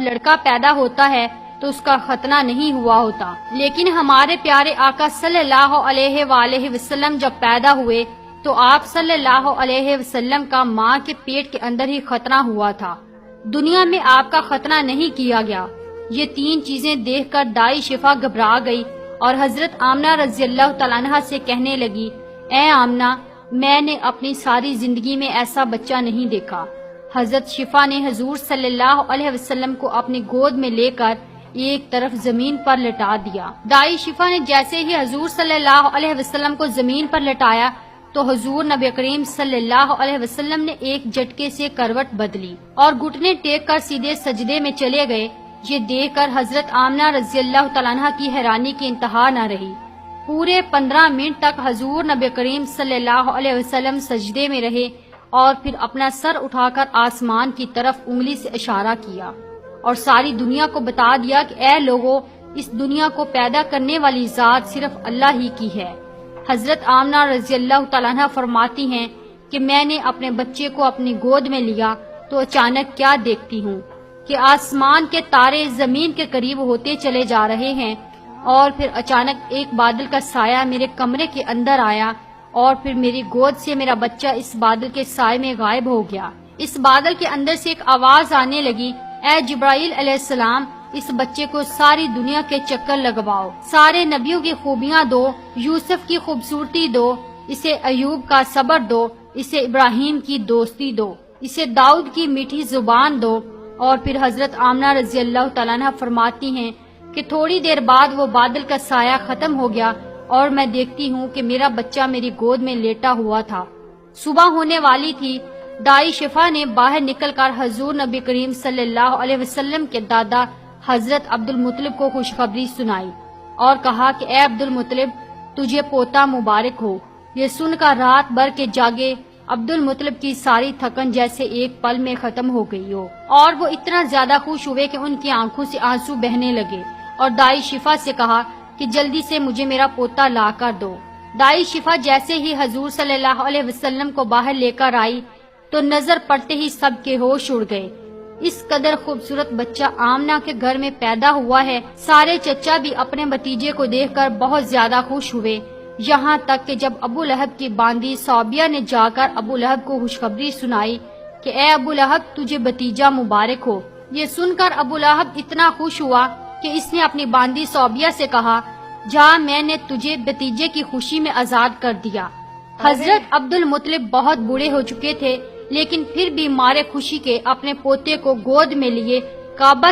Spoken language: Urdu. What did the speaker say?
لڑکا پیدا ہوتا ہے تو اس کا ختنہ نہیں ہوا ہوتا، لیکن ہمارے پیارے آقا صلی اللہ علیہ وآلہ وسلم جب پیدا ہوئے تو آپ صلی اللہ علیہ وسلم کا ماں کے پیٹ کے اندر ہی ختنہ ہوا تھا، دنیا میں آپ کا ختنہ نہیں کیا گیا۔ یہ تین چیزیں دیکھ کر دائی شفا گھبرا گئی اور حضرت آمنہ رضی اللہ تعالیٰ عنہ سے کہنے لگی، اے آمنہ، میں نے اپنی ساری زندگی میں ایسا بچہ نہیں دیکھا۔ حضرت شفا نے حضور صلی اللہ علیہ وسلم کو اپنی گود میں لے کر ایک طرف زمین پر لٹا دیا۔ دائی شفا نے جیسے ہی حضور صلی اللہ علیہ وسلم کو زمین پر لٹایا تو حضور نبی کریم صلی اللہ علیہ وسلم نے ایک جھٹکے سے کروٹ بدلی اور گھٹنے ٹیک کر سیدھے سجدے میں چلے گئے۔ یہ دیکھ کر حضرت آمنہ رضی اللہ تعالیٰ عنہ کی حیرانی کی انتہا نہ رہی۔ پورے 15 منٹ تک حضور نبی کریم صلی اللہ علیہ وسلم سجدے میں رہے اور پھر اپنا سر اٹھا کر آسمان کی طرف انگلی سے اشارہ کیا اور ساری دنیا کو بتا دیا کہ اے لوگو، اس دنیا کو پیدا کرنے والی ذات صرف اللہ ہی کی ہے۔ حضرت آمنہ رضی اللہ تعالیٰ عنہ فرماتی ہیں کہ میں نے اپنے بچے کو اپنی گود میں لیا تو اچانک کیا دیکھتی ہوں کہ آسمان کے تارے زمین کے قریب ہوتے چلے جا رہے ہیں، اور پھر اچانک ایک بادل کا سایہ میرے کمرے کے اندر آیا اور پھر میری گود سے میرا بچہ اس بادل کے سائے میں غائب ہو گیا۔ اس بادل کے اندر سے ایک آواز آنے لگی، اے جبرائیل علیہ السلام، اس بچے کو ساری دنیا کے چکر لگواؤ، سارے نبیوں کی خوبیاں دو، یوسف کی خوبصورتی دو، اسے ایوب کا صبر دو، اسے ابراہیم کی دوستی دو، اسے داؤد کی میٹھی زبان دو۔ اور پھر حضرت آمنہ رضی اللہ تعالیٰ عنہ فرماتی ہیں کہ تھوڑی دیر بعد وہ بادل کا سایہ ختم ہو گیا اور میں دیکھتی ہوں کہ میرا بچہ میری گود میں لیٹا ہوا تھا۔ صبح ہونے والی تھی۔ دائی شفا نے باہر نکل کر حضور نبی کریم صلی اللہ علیہ وسلم کے دادا حضرت عبد المطلب کو خوشخبری سنائی اور کہا کہ اے عبد المطلب، تجھے پوتا مبارک ہو۔ یہ سن کر رات بھر کے جاگے عبد المطلب کی ساری تھکن جیسے ایک پل میں ختم ہو گئی ہو، اور وہ اتنا زیادہ خوش ہوئے کہ ان کی آنکھوں سے آنسو بہنے لگے اور دائی شفا سے کہا کہ جلدی سے مجھے میرا پوتا لا کر دو۔ دائی شفا جیسے ہی حضور صلی اللہ علیہ وسلم کو باہر لے کر آئی تو نظر پڑتے ہی سب کے ہوش اڑ گئے۔ اس قدر خوبصورت بچہ آمنہ کے گھر میں پیدا ہوا ہے۔ سارے چچا بھی اپنے بھتیجے کو دیکھ کر بہت زیادہ خوش ہوئے، یہاں تک کہ جب ابو لہب کی باندی صوبیہ نے جا کر ابو لہب کو خوشخبری سنائی کہ اے ابو لہب، تجھے بھتیجا مبارک ہو۔ یہ سن کر ابو لہب اتنا خوش ہوا کہ اس نے اپنی باندی صوبیہ سے کہا، جا، میں نے تجھے بھتیجے کی خوشی میں آزاد کر دیا۔ حضرت عبد المطلب بہت بوڑھے ہو چکے تھے، لیکن پھر بھی مارے خوشی کے اپنے پوتے کو گود میں لیے کعبہ